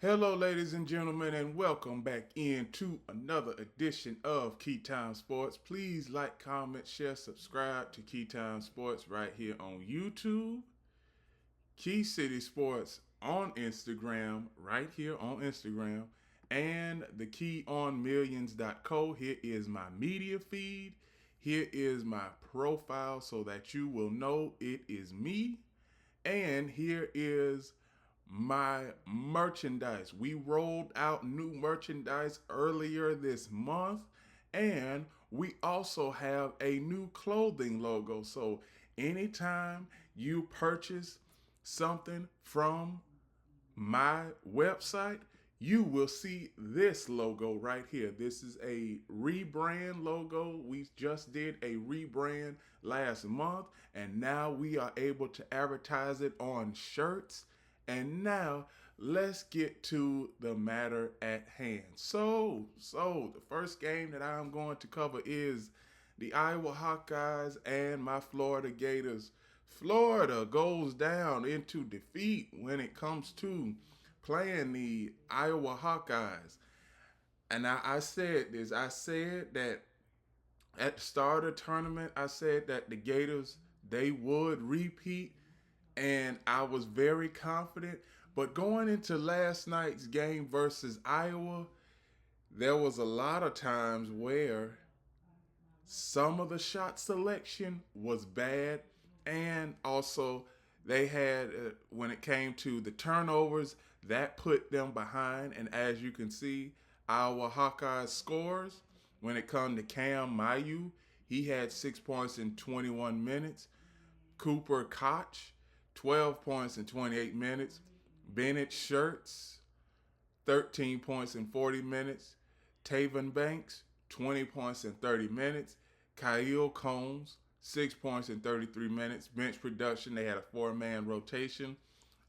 Hello, ladies and gentlemen, and welcome back into another edition of Keytime Sports. Please like, comment, share, subscribe to Keytime Sports right here on YouTube, Key City Sports on Instagram, right here on Instagram, and the keyonmillions.co. Here is my media feed. Here is my profile so that you will know it is me. And here is my merchandise. We rolled out new merchandise earlier this month, and we also have a new clothing logo. So anytime you purchase something from my website, you will see this logo right here. This is a rebrand logo. We just did a rebrand last month, and now we are able to advertise it on shirts. And now let's get to the matter at hand. So the first game that I'm going to cover is the Iowa Hawkeyes and my Florida Gators. Florida goes down into defeat when it comes to playing the Iowa Hawkeyes. And I said this. I said that at the start of the tournament, I said that the Gators, they would repeat. And I was very confident. But going into last night's game versus Iowa, there was a lot of times where some of the shot selection was bad, and also they had when it came to the turnovers, that put them behind. And as you can see, our Hawkeyes scores when it comes to Cam Mayu, he had 6 points in 21 minutes. Cooper Koch, 12 points in 28 minutes. Bennett Shirts, 13 points in 40 minutes. Taven Banks, 20 points in 30 minutes. Kyle Combs, 6 points in 33 minutes. Bench production, they had a four-man rotation.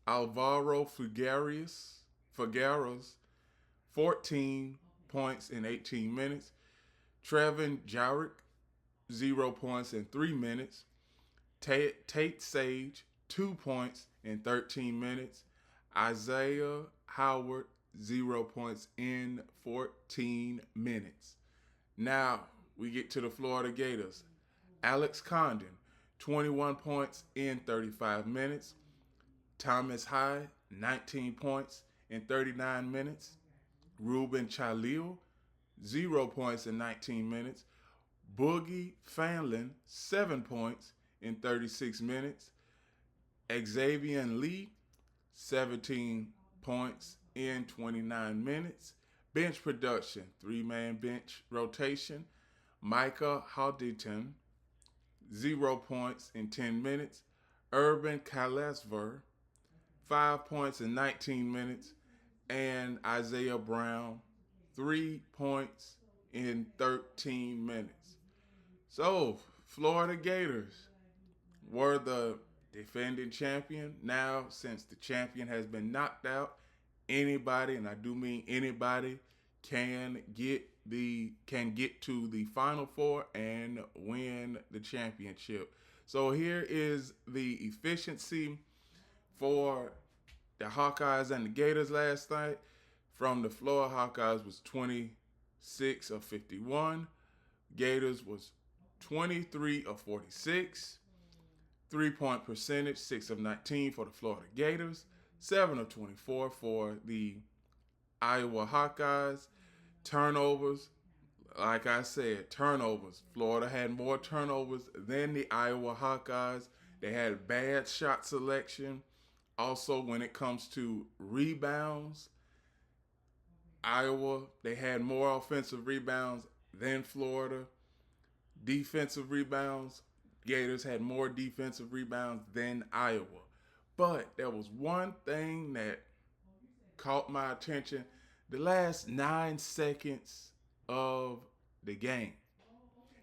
Alvaro Figueras, 14 points in 18 minutes. Trevin Jarek, 0 points in 3 minutes. Tate Sage, 2 points in 13 minutes. Isaiah Howard, 0 points in 14 minutes. Now we get to the Florida Gators. Alex Condon, 21 points in 35 minutes. Thomas High, 19 points in 39 minutes. Ruben Chalil, 0 points in 19 minutes. Boogie Fanlin, 7 points in 36 minutes. Xavier Lee, 17 points in 29 minutes. Bench production, three-man bench rotation. Micah Haldington, 0 points in 10 minutes. Urban Kalesver, 5 points in 19 minutes. And Isaiah Brown, 3 points in 13 minutes. So, Florida Gators were the defending champion. Now, since the champion has been knocked out, anybody, and I do mean anybody, can get to the Final Four and win the championship. So here is the efficiency for the Hawkeyes and the Gators last night. From the floor, Hawkeyes was 26 of 51. Gators was 23 of 46. 3-point percentage, 6 of 19 for the Florida Gators, 7 of 24 for the Iowa Hawkeyes. Turnovers, like I said, turnovers. Florida had more turnovers than the Iowa Hawkeyes. They had bad shot selection. Also, when it comes to rebounds, Iowa, they had more offensive rebounds than Florida. Defensive rebounds, Gators had more defensive rebounds than Iowa. But there was one thing that caught my attention. The last 9 seconds of the game.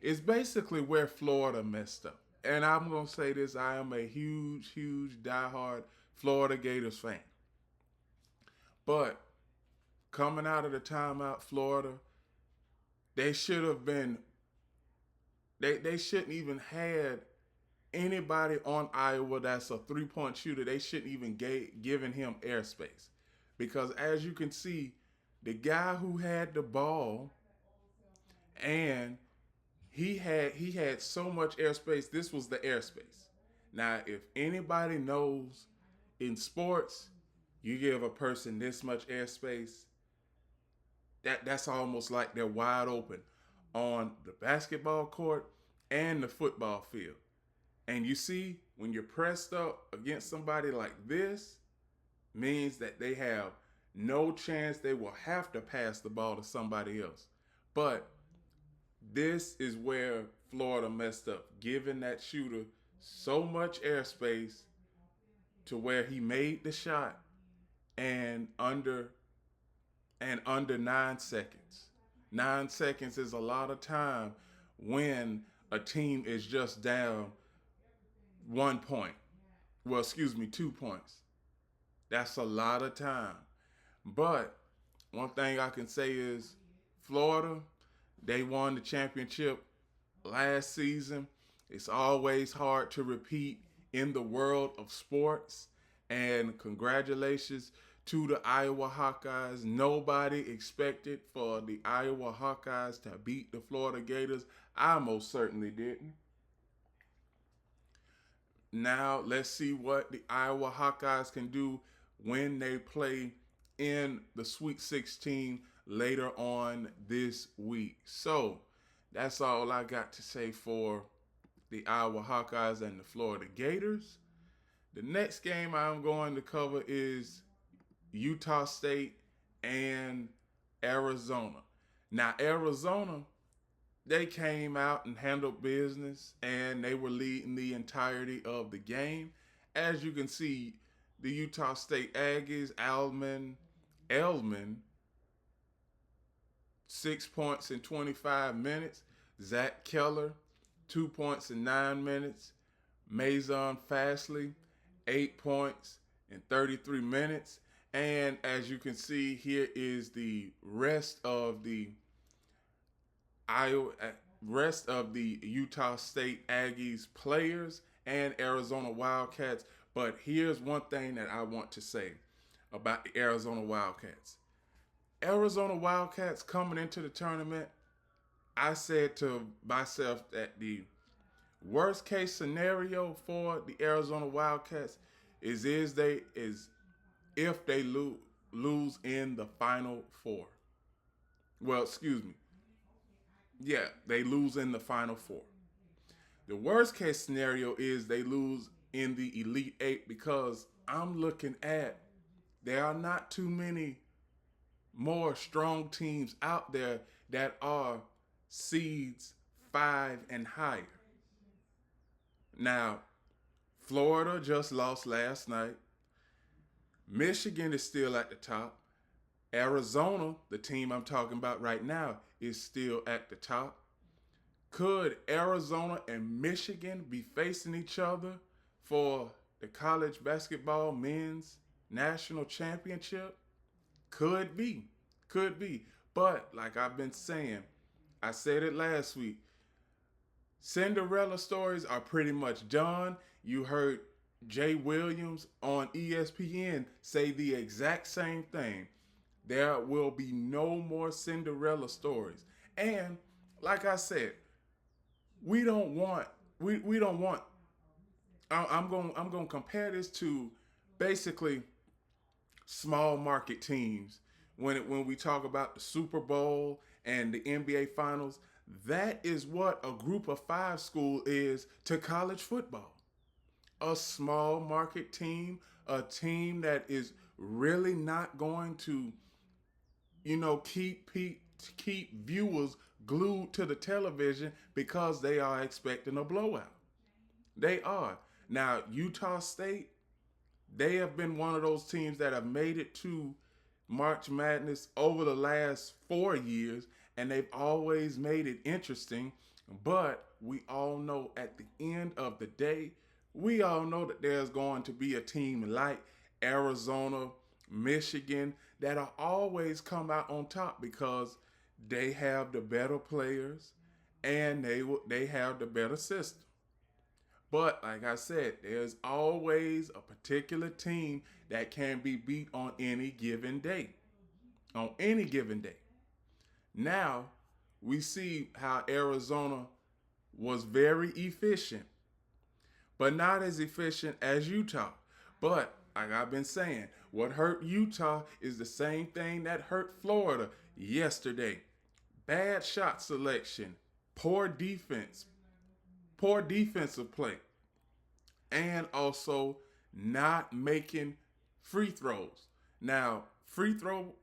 It's basically where Florida messed up. And I'm going to say this, I am a huge diehard Florida Gators fan. But coming out of the timeout, Florida, they should have been, they shouldn't even had anybody on Iowa that's a 3-point shooter. They shouldn't even given him airspace. because as you can see, the guy who had the ball and he had so much airspace. This was the airspace. Now, if anybody knows in sports, you give a person this much airspace, that's almost like they're wide open on the basketball court and the football field. And you see, when you're pressed up against somebody like this, means that they have no chance. They will have to pass the ball to somebody else. But this is where Florida messed up, giving that shooter so much airspace to where he made the shot and under 9 seconds. 9 seconds is a lot of time when a team is just down 1 point. Well, excuse me, 2 points. That's a lot of time. But one thing I can say is Florida, they won the championship last season. It's always hard to repeat in the world of sports. And congratulations to the Iowa Hawkeyes. Nobody expected for the Iowa Hawkeyes to beat the Florida Gators. I most certainly didn't. Now let's see what the Iowa Hawkeyes can do when they play in the Sweet 16 later on this week. So that's all I got to say for the Iowa Hawkeyes and the Florida Gators. The next game I'm going to cover is Utah State and Arizona. Now, Arizona, they came out and handled business, and they were leading the entirety of the game. As you can see, the Utah State Aggies, Eldman, 6 points in 25 minutes. Zach Keller, 2 points in 9 minutes. Mason Fastley, 8 points in 33 minutes. And as you can see, here is the rest of the Utah State Aggies players and Arizona Wildcats. But here's one thing that I want to say about the Arizona Wildcats. Arizona Wildcats coming into the tournament, I said to myself that the worst case scenario for the Arizona Wildcats is if they lose in the Final Four. Well, excuse me. Yeah, they lose in the Final Four. The worst case scenario is they lose in the Elite Eight, because I'm looking at there are not too many more strong teams out there that are seeds 5 and higher. Now, Florida just lost last night. Michigan is still at the top. Arizona, the team I'm talking about right now, is still at the top. Could Arizona and Michigan be facing each other for the college basketball men's national championship? Could be. But like I've been saying, I said it last week, Cinderella stories are pretty much done. You heard Jay Williams on ESPN say the exact same thing. There will be no more Cinderella stories. And like I said, I'm going to compare this to basically small market teams. When we talk about the Super Bowl and the NBA Finals, that is what a group of 5 school is to college football. A small market team, a team that is really not going to, keep viewers glued to the television because they are expecting a blowout. They are. Now, Utah State, they have been one of those teams that have made it to March Madness over the last 4 years, and they've always made it interesting. But we all know at the end of the day, we all know that there's going to be a team like Arizona, Michigan, that'll always come out on top because they have the better players and they have the better system. But like I said, there's always a particular team that can be beat on any given day. On any given day. Now, we see how Arizona was very efficient, but not as efficient as Utah. But like I've been saying, what hurt Utah is the same thing that hurt Florida yesterday. Bad shot selection, poor defense, poor defensive play, and also not making free throws. Now, free throws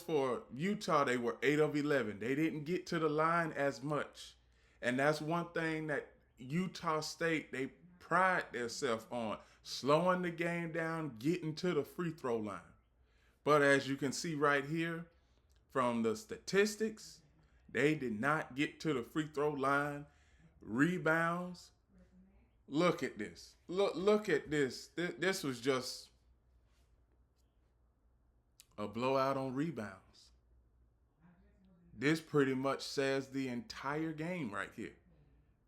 for Utah, they were 8 of 11. They didn't get to the line as much. And that's one thing that Utah State, they pride themselves on, slowing the game down, getting to the free throw line. But as you can see right here from the statistics, they did not get to the free throw line. Rebounds. Look at this. Look at this. This was just a blowout on rebounds. This pretty much says the entire game right here.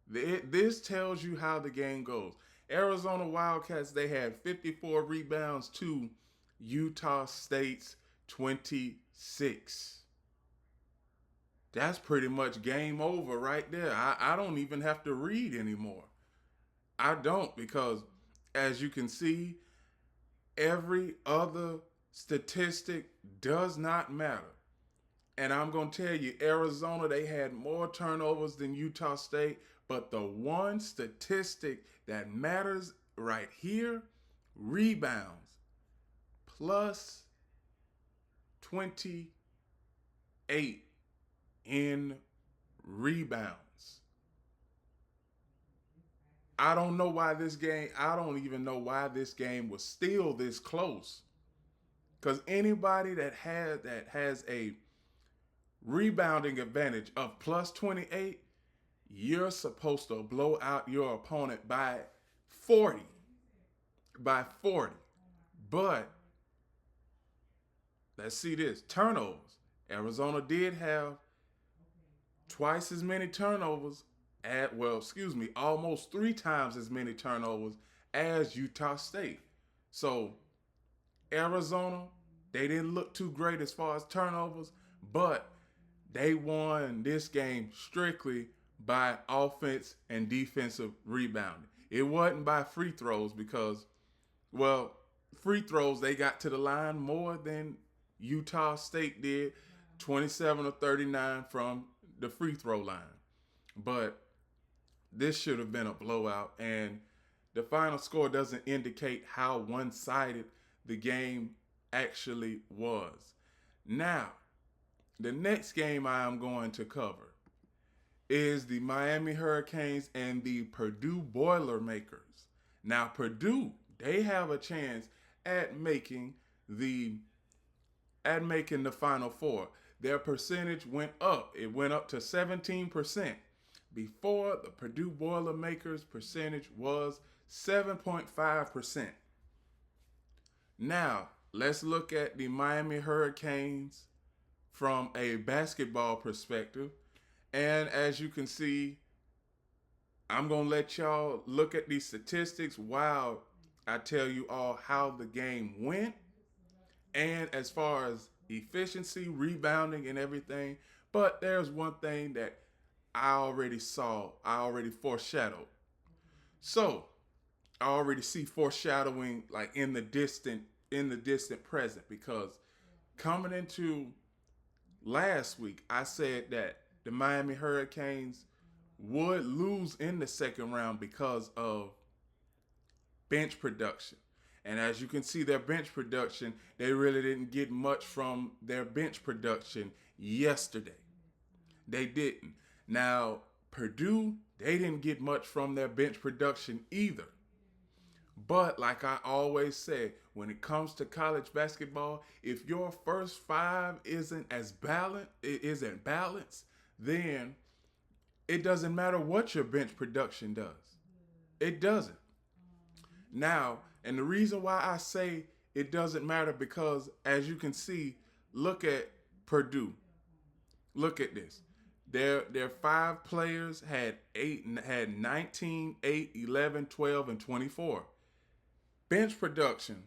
This tells you how the game goes. Arizona Wildcats, they had 54 rebounds to Utah State's 26. That's pretty much game over right there. I don't even have to read anymore. I don't, because as you can see, every other statistic does not matter. And I'm going to tell you, Arizona, they had more turnovers than Utah State. But the one statistic that matters right here, rebounds, plus 28 in rebounds. I don't even know why this game was still this close. Because anybody that has a rebounding advantage of plus 28, you're supposed to blow out your opponent by 40. By 40. But let's see this. Turnovers. Arizona did have twice as many turnovers almost 3 times as many turnovers as Utah State. So Arizona, they didn't look too great as far as turnovers, but they won this game strictly by offense and defensive rebounding. It wasn't by free throws because, free throws, they got to the line more than Utah State did, 27 of 39 from the free throw line. But this should have been a blowout, and the final score doesn't indicate how one-sided the game actually was. Now, the next game I am going to cover is the Miami Hurricanes and the Purdue Boilermakers. Now, Purdue, they have a chance at making the Final Four. Their percentage went up. It went up to 17%. Before, the Purdue Boilermakers percentage was 7.5%. Now, let's look at the Miami Hurricanes from a basketball perspective. And as you can see, I'm going to let y'all look at these statistics while I tell you all how the game went. And as far as efficiency, rebounding, and everything. But there's one thing that I already foreshadowed. So I already see foreshadowing like in the distant present, because coming into last week, I said that the Miami Hurricanes would lose in the second round because of bench production. And as you can see, their bench production, they really didn't get much from their bench production yesterday. They didn't. Now, Purdue, they didn't get much from their bench production either. But like I always say, when it comes to college basketball, if your first 5 isn't balanced, then it doesn't matter what your bench production does. It doesn't. Now, and the reason why I say it doesn't matter, because as you can see, look at Purdue. Look at this. Their five players had 19, 8, 11, 12, and 24. Bench production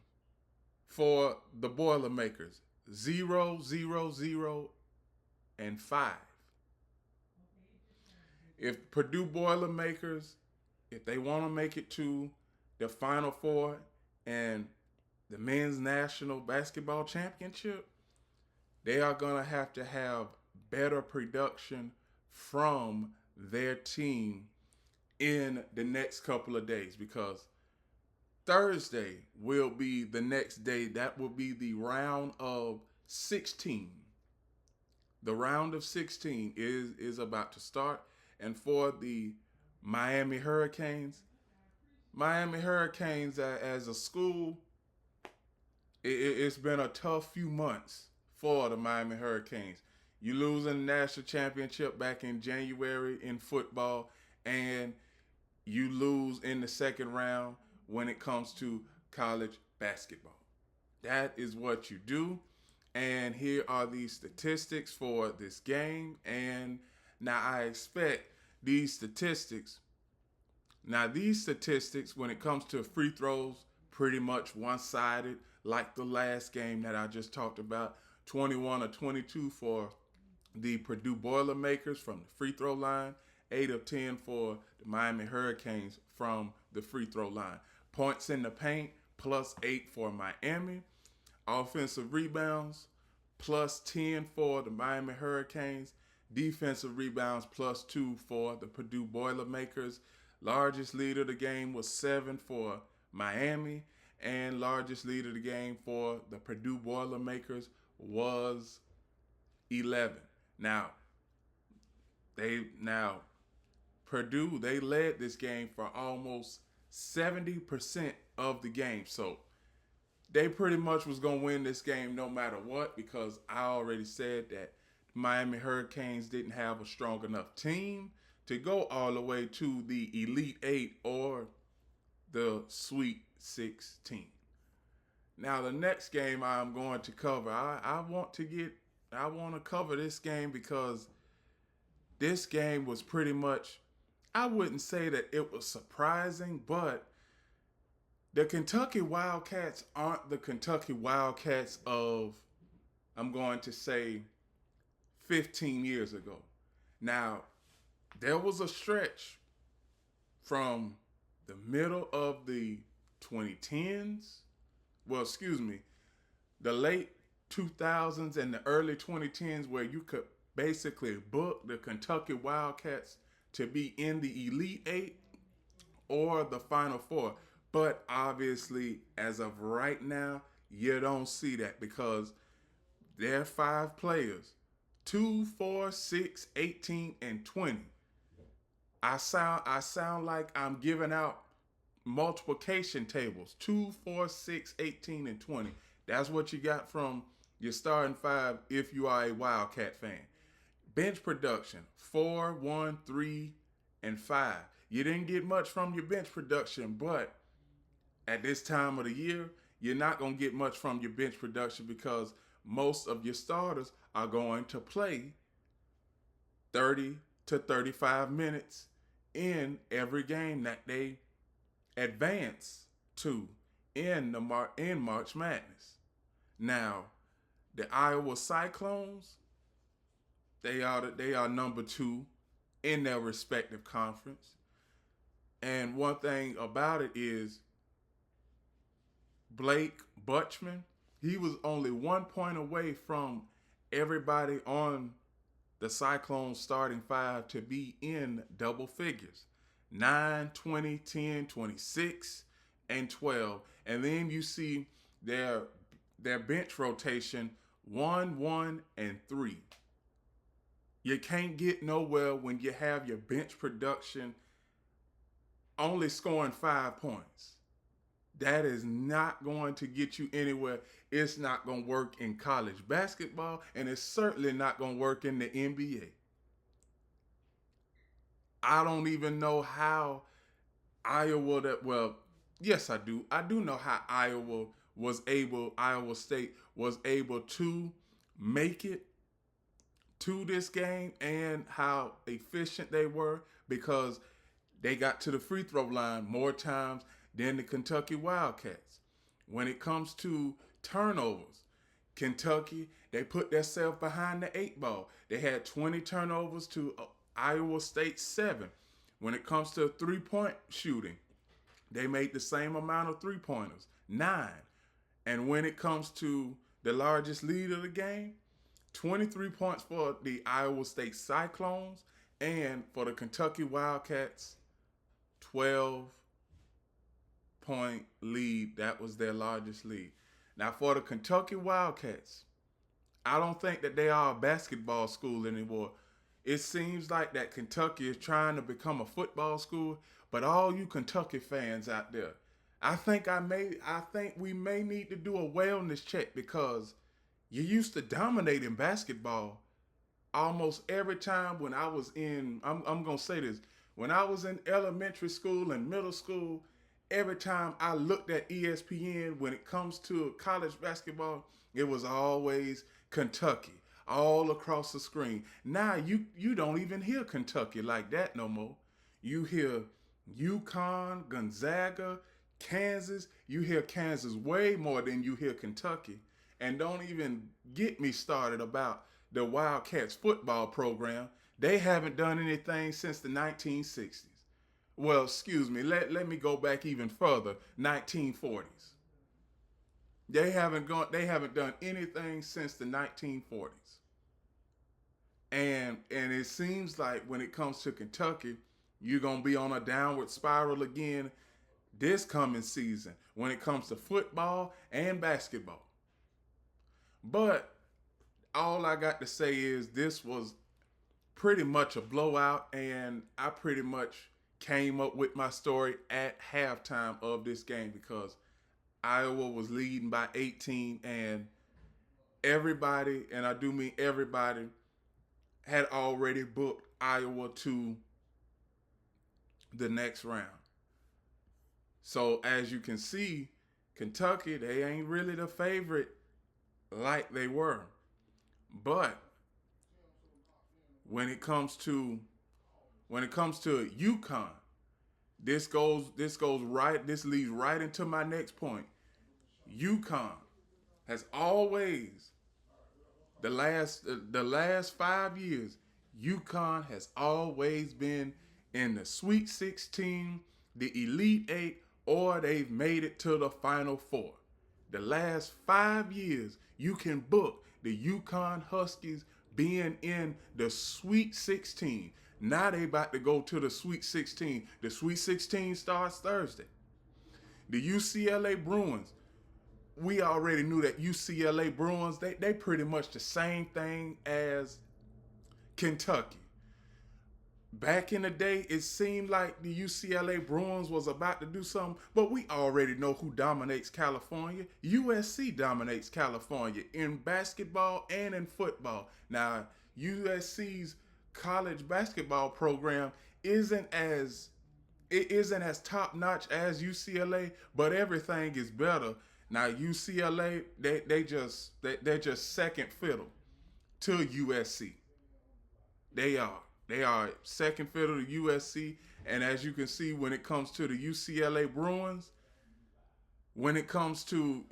for the Boilermakers 0, 0, 0, and 5. If Purdue Boilermakers, if they want to make it to the Final Four and the men's national basketball championship, they are going to have better production from their team in the next couple of days, because Thursday will be the next day. That will be the round of 16. The round of 16 is about to start. And for the Miami Hurricanes, as a school, it's been a tough few months for the Miami Hurricanes. You lose in the national championship back in January in football, and you lose in the second round when it comes to college basketball. That is what you do. And here are the statistics for this game. And now I expect these statistics. Now these statistics, when it comes to free throws, pretty much one-sided, like the last game that I just talked about. 21 or 22 for the Purdue Boilermakers from the free throw line. 8 of 10 for the Miami Hurricanes from the free throw line. Points in the paint, +8 for Miami. Offensive rebounds, +10 for the Miami Hurricanes. Defensive rebounds, +2 for the Purdue Boilermakers. Largest lead of the game was 7 for Miami, and largest lead of the game for the Purdue Boilermakers was 11. Now, Purdue, they led this game for almost 70% of the game. So they pretty much was going to win this game no matter what, because I already said that Miami Hurricanes didn't have a strong enough team to go all the way to the Elite Eight or the Sweet 16. Now, the next game I'm going to cover, I want to cover this game because this game was pretty much, I wouldn't say that it was surprising, but the Kentucky Wildcats aren't the Kentucky Wildcats of, I'm going to say, 15 years ago. Now, there was a stretch from the middle of the 2010s, the late 2000s and the early 2010s, where you could basically book the Kentucky Wildcats to be in the Elite Eight or the Final Four. But obviously, as of right now, you don't see that, because there are 5 players, 2, 4, 6, 18, and 20. I sound like I'm giving out multiplication tables. 2, 4, 6, 18, and 20. That's what you got from your starting 5 if you are a Wildcat fan. Bench production, 4, 1, 3, and 5. You didn't get much from your bench production, but at this time of the year, you're not going to get much from your bench production, because most of your starters are going to play 30 to 35 minutes in every game that they advance to in March Madness. Now, the Iowa Cyclones, they are number 2 in their respective conference. And one thing about it is Blake Butchman, he was only 1 point away from everybody on the Cyclones starting 5 to be in double figures. 9, 20, 10, 26, and 12. And then you see their bench rotation 1, 1, and 3. You can't get nowhere when you have your bench production only scoring 5 points. That is not going to get you anywhere. It's not going to work in college basketball, and it's certainly not going to work in the NBA. I don't even know how yes, I do. I do know how Iowa State was able to make it to this game and how efficient they were because they got to the free throw line more times than the Kentucky Wildcats. When it comes to turnovers, Kentucky, they put themselves behind the eight ball. They had 20 turnovers to Iowa State 7. When it comes to three-point shooting, they made the same amount of three-pointers, 9. And when it comes to the largest lead of the game, 23 points for the Iowa State Cyclones, and for the Kentucky Wildcats, 12-point lead. That was their largest lead. Now, for the Kentucky Wildcats, I don't think that they are a basketball school anymore. It seems like that Kentucky is trying to become a football school, but all you Kentucky fans out there, I think we may need to do a wellness check because you used to dominate in basketball almost every time when I was in, I'm going to say this, when I was in elementary school and middle school, every time I looked at ESPN when it comes to college basketball, it was always Kentucky all across the screen. Now you don't even hear Kentucky like that no more. You hear UConn, Gonzaga, Kansas. You hear Kansas way more than you hear Kentucky. And don't even get me started about the Wildcats football program. They haven't done anything since the 1960s. Well, excuse me, let me go back even further, 1940s. They haven't done anything since the 1940s. And it seems like when it comes to Kentucky, you're going to be on a downward spiral again this coming season when it comes to football and basketball. But all I got to say is this was pretty much a blowout, and I pretty much came up with my story at halftime of this game because Iowa was leading by 18, and everybody, and I do mean everybody, had already booked Iowa to the next round. So as you can see, Kentucky, they ain't really the favorite like they were. But when it comes to UConn, this leads right into my next point. UConn has always, the last 5 years, UConn has always been in the Sweet 16, the Elite 8, or they've made it to the Final Four. The last 5 years, you can book the UConn Huskies being in the Sweet 16. Now they about to go to the Sweet 16. The Sweet 16 starts Thursday. The UCLA Bruins, we already knew that UCLA Bruins, they pretty much the same thing as Kentucky. Back in the day, it seemed like the UCLA Bruins was about to do something, but we already know who dominates California. USC dominates California in basketball and in football. Now, USC's college basketball program isn't as top-notch as UCLA, but everything is better. Now, UCLA, they're just second fiddle to USC. They are second fiddle to USC, and as you can see, when it comes to the UCLA Bruins, when it comes to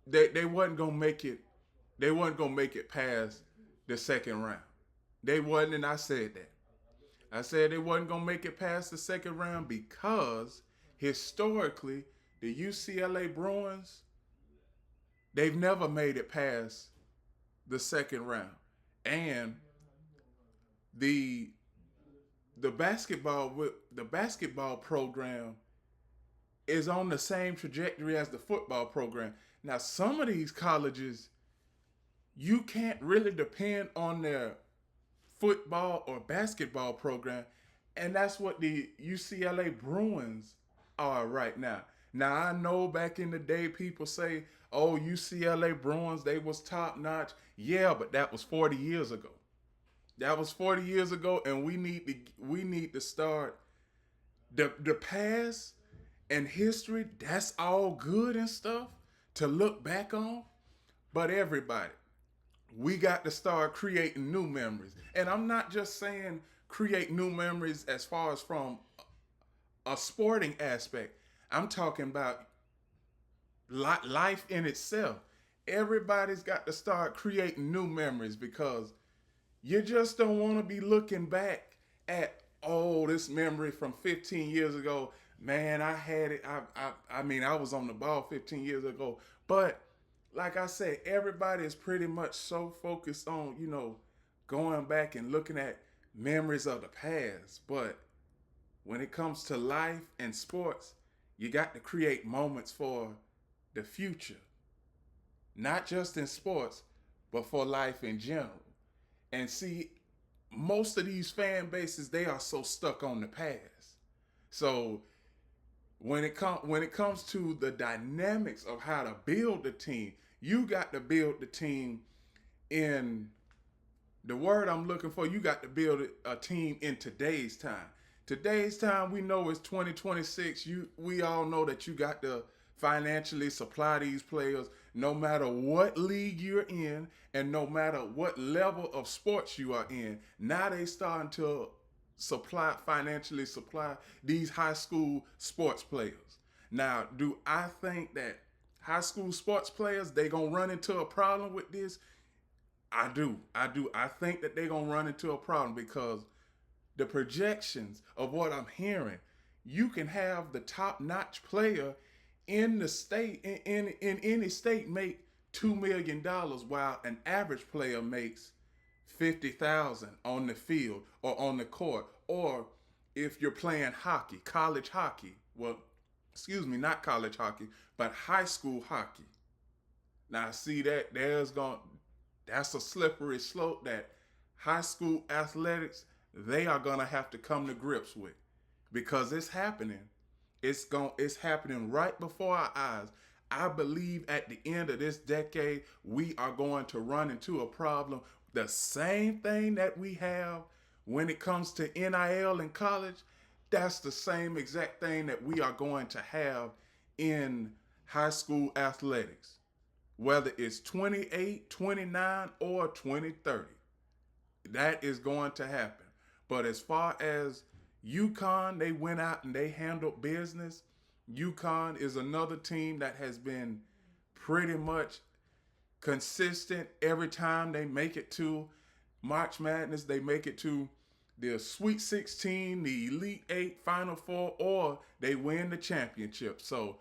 they wasn't gonna make it past the second round. They wasn't, and I said that. I said they wasn't gonna make it past the second round because historically, the UCLA Bruins, they've never made it past the second round, and the basketball program is on the same trajectory as the football program. Now, some of these colleges, you can't really depend on their football or basketball program, and that's what the UCLA Bruins are right now. Now, I know back in the day people say, oh, UCLA Bruins, they was top notch. Yeah, but that was 40 years ago. That was 40 years ago, and we need to start the past and history. That's all good and stuff to look back on, but everybody, we got to start creating new memories. And I'm not just saying create new memories as far as from a sporting aspect. I'm talking about life in itself. Everybody's got to start creating new memories because you just don't want to be looking back at, oh, this memory from 15 years ago. Man, I had it. I mean, I was on the ball 15 years ago. But like I said, everybody is pretty much so focused on, going back and looking at memories of the past. But when it comes to life and sports, you got to create moments for the future, not just in sports, but for life in general. And see, most of these fan bases, they are so stuck on the past. So when it comes to the dynamics of how to build the team, you got to build the team in the word I'm looking for. You got to build a team in today's time. Today's time, we know it's 2026. We all know that you got to financially supply these players no matter what league you're in and no matter what level of sports you are in. Now they starting to financially supply these high school sports players. Now, do I think that high school sports players, they gonna run into a problem with this? I do. I think that they're gonna run into a problem because the projections of what I'm hearing, you can have the top-notch player in the state, in any state, make $2 million, while an average player makes 50,000 on the field or on the court. Or if you're playing hockey, college hockey, well, excuse me, not college hockey, but high school hockey. Now, see that's a slippery slope that high school athletics, they are gonna have to come to grips with, because it's happening. It's happening right before our eyes. I believe at the end of this decade, we are going to run into a problem. The same thing that we have when it comes to NIL in college, that's the same exact thing that we are going to have in high school athletics, whether it's 28, 29, or 2030. That is going to happen. But as far as UConn, they went out and they handled business. UConn is another team that has been pretty much consistent every time they make it to March Madness. They make it to the Sweet 16, the Elite 8, Final Four, or they win the championship. So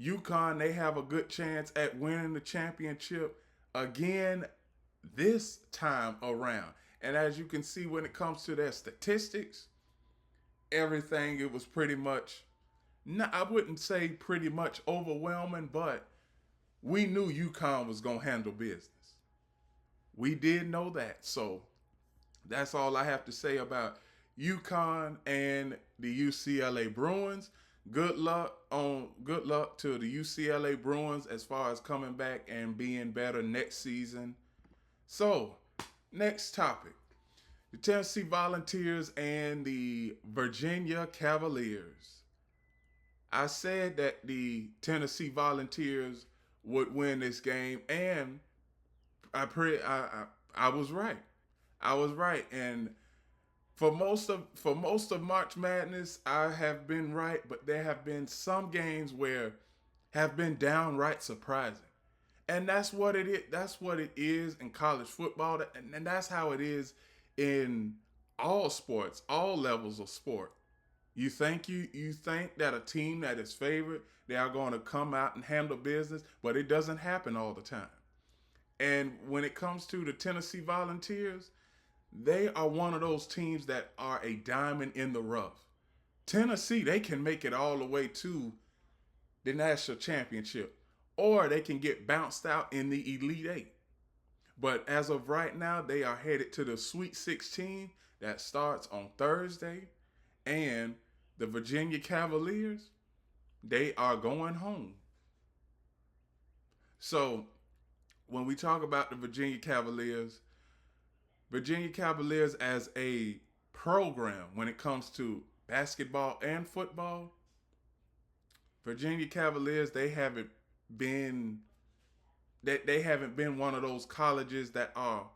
UConn, they have a good chance at winning the championship again this time around. And as you can see, when it comes to their statistics, everything, it was pretty much, no, I wouldn't say pretty much overwhelming, but we knew UConn was going to handle business. We did know that. So that's all I have to say about UConn and the UCLA Bruins. Good luck to the UCLA Bruins as far as coming back and being better next season. So, next topic. The Tennessee Volunteers and the Virginia Cavaliers. I said that the Tennessee Volunteers would win this game, and I was right. I was right, and for most of March Madness, I have been right, but there have been some games where have been downright surprising. And that's what it is. That's what it is in college football, and that's how it is in all sports, all levels of sport. You think that a team that is favored, they are going to come out and handle business, but it doesn't happen all the time. And when it comes to the Tennessee Volunteers, they are one of those teams that are a diamond in the rough. Tennessee, they can make it all the way to the national championship, or they can get bounced out in the Elite Eight. But as of right now, they are headed to the Sweet 16 that starts on Thursday. And the Virginia Cavaliers, they are going home. So when we talk about the Virginia Cavaliers as a program, when it comes to basketball and football, Virginia Cavaliers, they haven't been that they haven't been one of those colleges that are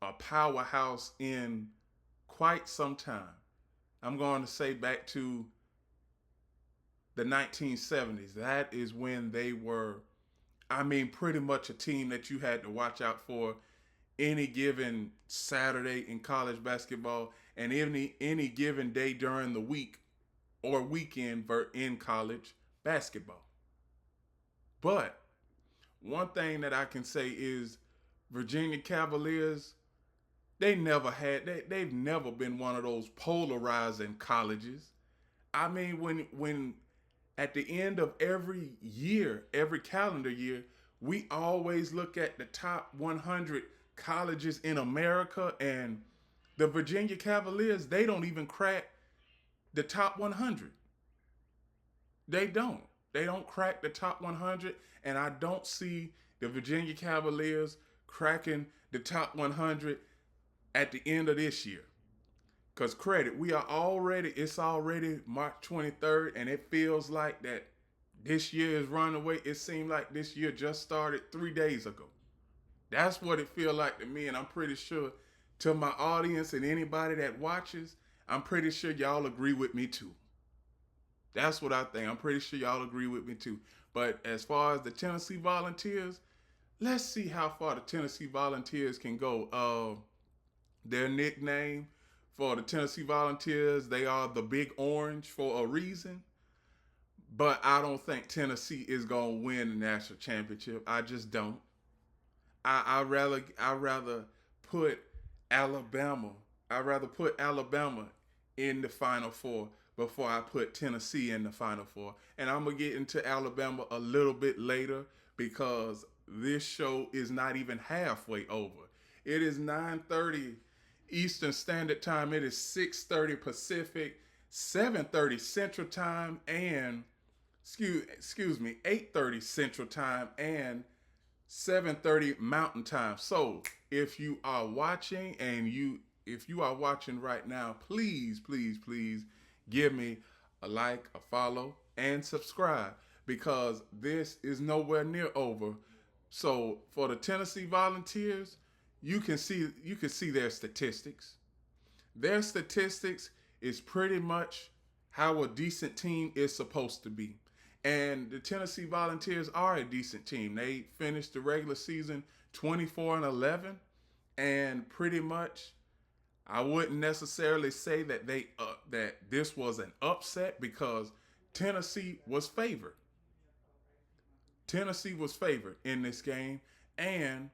a powerhouse in quite some time. I'm going to say back to the 1970s. That is when they were, I mean, pretty much a team that you had to watch out for any given Saturday in college basketball and any given day during the week or weekend in college basketball. But one thing that I can say is Virginia Cavaliers, they've never been one of those polarizing colleges. I mean, when at the end of every year, every calendar year, we always look at the top 100 colleges in America, and the Virginia Cavaliers, they don't even crack the top 100. They don't. They don't crack the top 100, and I don't see the Virginia Cavaliers cracking the top 100 at the end of this year. Because it's already March 23rd, and it feels like that this year is running away. It seemed like this year just started 3 days ago. That's what it feels like to me, and I'm pretty sure to my audience and anybody that watches, I'm pretty sure y'all agree with me too. That's what I think. I'm pretty sure y'all agree with me too. But as far as the Tennessee Volunteers, let's see how far the Tennessee Volunteers can go. Their nickname for the Tennessee Volunteers, they are the Big Orange for a reason. But I don't think Tennessee is gonna win the national championship. I just don't. I rather put Alabama. I rather put Alabama in the Final Four before I put Tennessee in the Final Four. And I'm gonna get into Alabama a little bit later because this show is not even halfway over. It is 9:30 Eastern Standard Time. It is 6:30 Pacific, 7:30 Central Time, and excuse me, 8:30 Central Time and 7:30 Mountain Time. So if you are watching if you are watching right now, please give me a like, a follow, and subscribe because this is nowhere near over. So for the Tennessee Volunteers, you can see their statistics. Their statistics is pretty much how a decent team is supposed to be. And the Tennessee Volunteers are a decent team. They finished the regular season 24-11, and pretty much I wouldn't necessarily say that that this was an upset because Tennessee was favored. Tennessee was favored in this game, and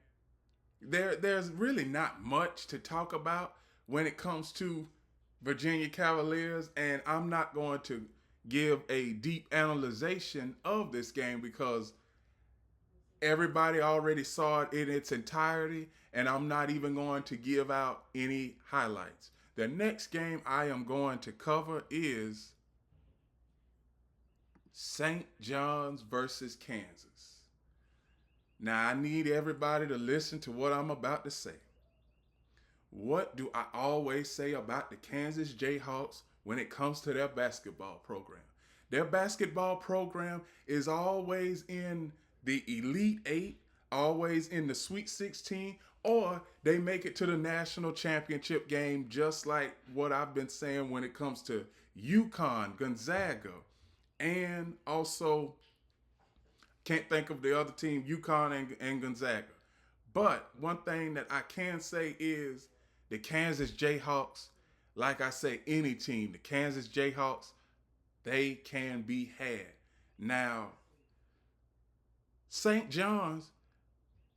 there's really not much to talk about when it comes to Virginia Cavaliers, and I'm not going to give a deep analyzation of this game because everybody already saw it in its entirety, and I'm not even going to give out any highlights. The next game I am going to cover is St. John's versus Kansas. Now, I need everybody to listen to what I'm about to say. What do I always say about the Kansas Jayhawks when it comes to their basketball program? Their basketball program is always in the Elite Eight, always in the Sweet 16, or they make it to the national championship game, just like what I've been saying when it comes to UConn, Gonzaga, and also can't think of the other team, UConn and Gonzaga. But one thing that I can say is the Kansas Jayhawks, like I say, any team, the Kansas Jayhawks, they can be had. Now, St. John's,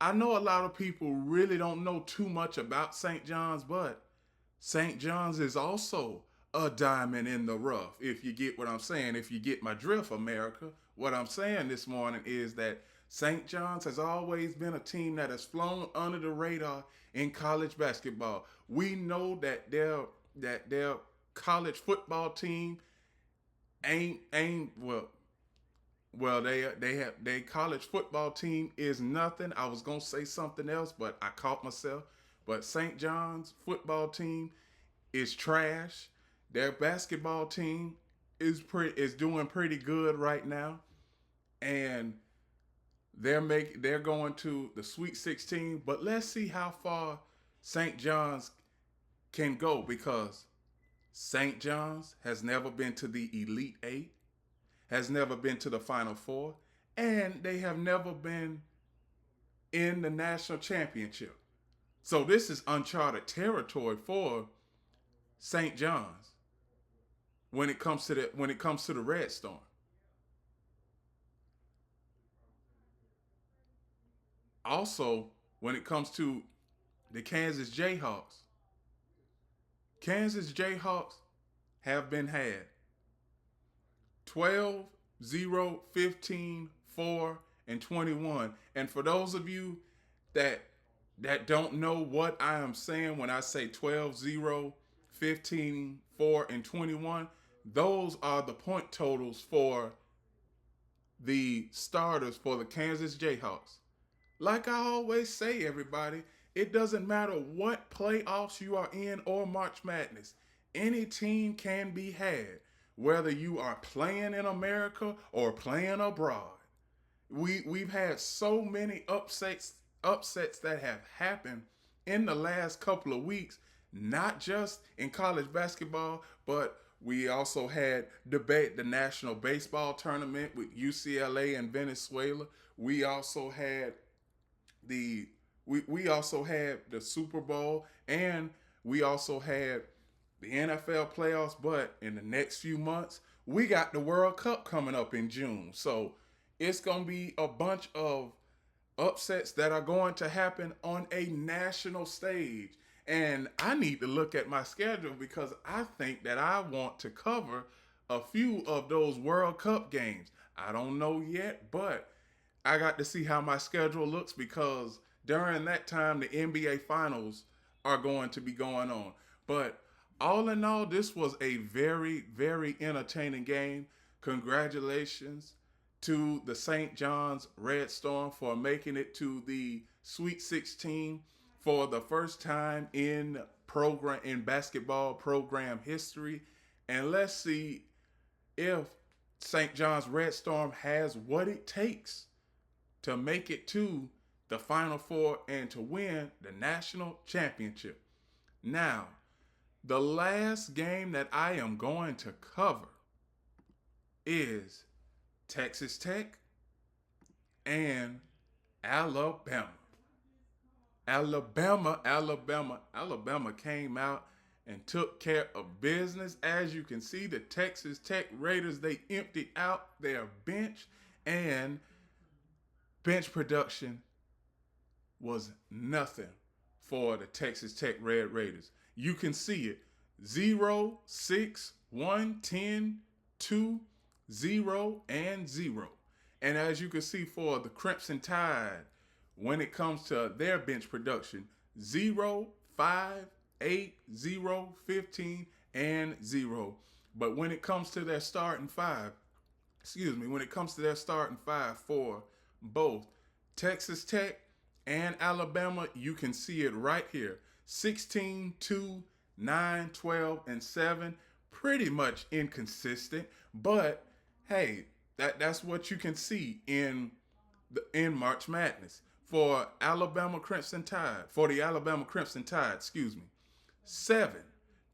I know a lot of people really don't know too much about St. John's, but St. John's is also a diamond in the rough, if you get what I'm saying. If you get my drift, America, what I'm saying this morning is that St. John's has always been a team that has flown under the radar in college basketball. We know that their college football team ain't their college football team is nothing. I was gonna say something else, but I caught myself. But St. John's football team is trash. Their basketball team is doing pretty good right now, and They're going to the Sweet 16, but let's see how far St. John's can go, because St. John's has never been to the Elite Eight, has never been to the Final Four, and they have never been in the national championship. So this is uncharted territory for St. John's when it comes to the Red Storm. Also, when it comes to the Kansas Jayhawks have been had 12, 0, 15, 4, and 21. And for those of you that don't know what I am saying when I say 12, 0, 15, 4, and 21, those are the point totals for the starters for the Kansas Jayhawks. Like I always say, everybody, it doesn't matter what playoffs you are in or March Madness. Any team can be had, whether you are playing in America or playing abroad. We've had so many upsets that have happened in the last couple of weeks, not just in college basketball, but we also had the National Baseball Tournament with UCLA and Venezuela. We also had we also had the Super Bowl, and we also had the NFL playoffs. But in the next few months, we got the World Cup coming up in June. So it's going to be a bunch of upsets that are going to happen on a national stage. And I need to look at my schedule, because I think that I want to cover a few of those World Cup games. I don't know yet, but I got to see how my schedule looks, because during that time, the NBA Finals are going to be going on. But all in all, this was a very, very entertaining game. Congratulations to the St. John's Red Storm for making it to the Sweet 16 for the first time in basketball program history. And let's see if St. John's Red Storm has what it takes to make it to the Final Four and to win the national championship. Now, the last game that I am going to cover is Texas Tech and Alabama. Alabama came out and took care of business. As you can see, the Texas Tech Raiders, they emptied out their bench, and bench production was nothing for the Texas Tech Red Raiders. You can see it. 0, 6, 1, 10, 2, 0, and 0. And as you can see for the Crimson Tide, when it comes to their bench production, 0, 5, 8, 0, 15, and 0. But when it comes to their starting five for both Texas Tech and Alabama, you can see it right here. 16, 2, 9, 12, and 7. Pretty much inconsistent, but hey, that's what you can see in March Madness. For the Alabama Crimson Tide, 7,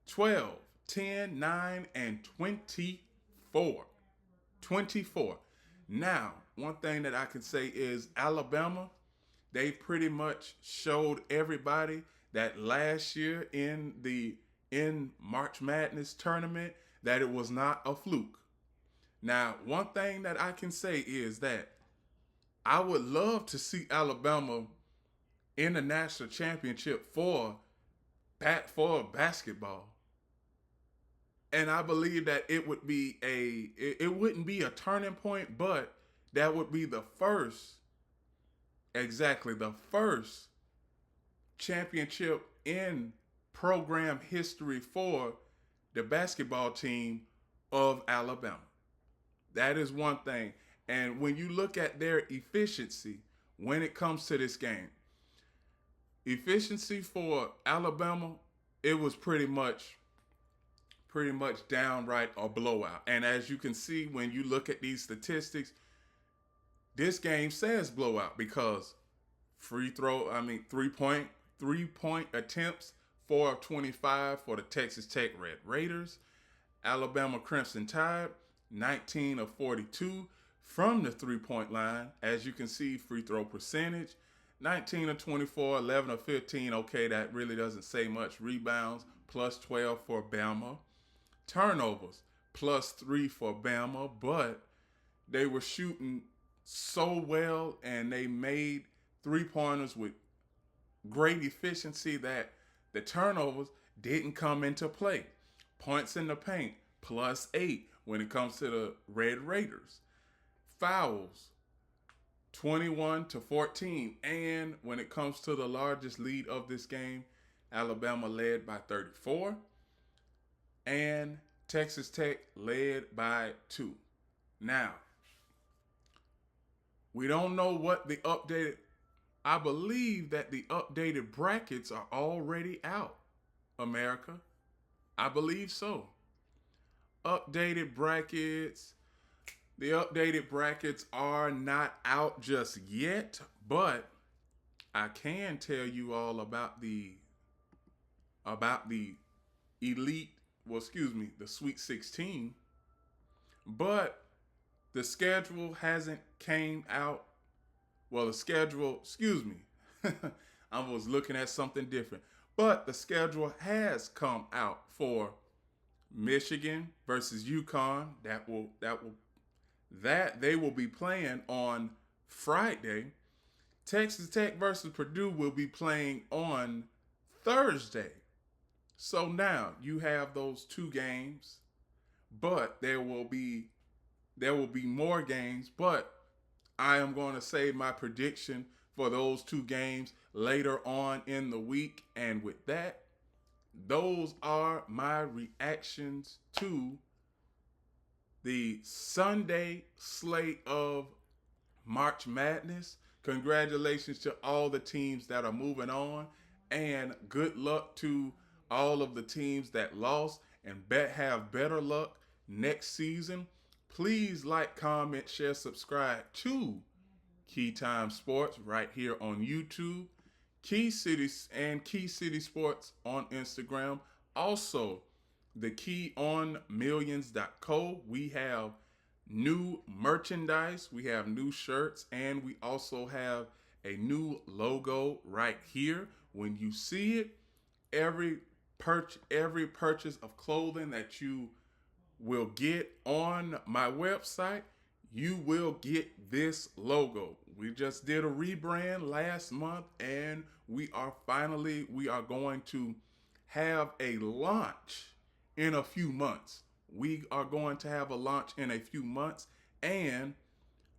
12, 10, 9, and 24. 24. Now, one thing that I can say is Alabama, they pretty much showed everybody that last year in March Madness tournament that it was not a fluke. Now, one thing that I can say is that I would love to see Alabama in the national championship for basketball. And I believe that it wouldn't be a turning point, but that would be the first championship in program history for the basketball team of Alabama. That is one thing. And when you look at their efficiency when it comes to this game, efficiency for Alabama, it was pretty much downright a blowout. And as you can see, when you look at these statistics, this game says blowout because three-point attempts, 4 of 25 for the Texas Tech Red Raiders. Alabama Crimson Tide, 19 of 42 from the three-point line. As you can see, free throw percentage, 19 of 24, 11 of 15. Okay, that really doesn't say much. Rebounds, plus 12 for Bama. Turnovers, plus 3 for Bama, but they were shooting so well and they made three-pointers with great efficiency that the turnovers didn't come into play. Points in the paint, plus 8 when it comes to the Red Raiders. Fouls, 21 to 14. And when it comes to the largest lead of this game, Alabama led by 34. And Texas Tech led by 2. Now, we don't know what the updated, I believe that the updated brackets are already out, America. I believe so. The updated brackets are not out just yet, but I can tell you all about the elite, the Sweet 16. But the schedule hasn't came out. Well, the schedule, I was looking at something different. But the schedule has come out for Michigan versus UConn. That they will be playing on Friday. Texas Tech versus Purdue will be playing on Thursday. So now you have those 2 games, but there will be more games, but I am going to say my prediction for those 2 games later on in the week. And with that, those are my reactions to the Sunday slate of March Madness. Congratulations to all the teams that are moving on, and good luck to all of the teams that lost, and have better luck next season. Please like, comment, share, subscribe to Keytime Sports right here on YouTube, Key City Sports on Instagram. Also, the KeyOnMillions.co. We have new merchandise, we have new shirts, and we also have a new logo right here. When you see it, every purchase of clothing that you will get on my website, you will get this logo. We just did a rebrand last month, and we are going to have a launch in a few months. We are going to have a launch in a few months. And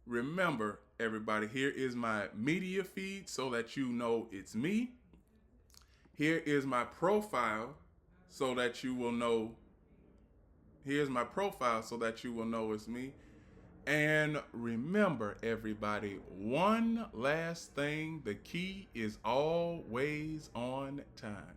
remember, everybody, here is my media feed so that you know it's me. Here is my profile so that you will know. Here's my profile so that you will know it's me. And remember, everybody, one last thing: the key is always on time.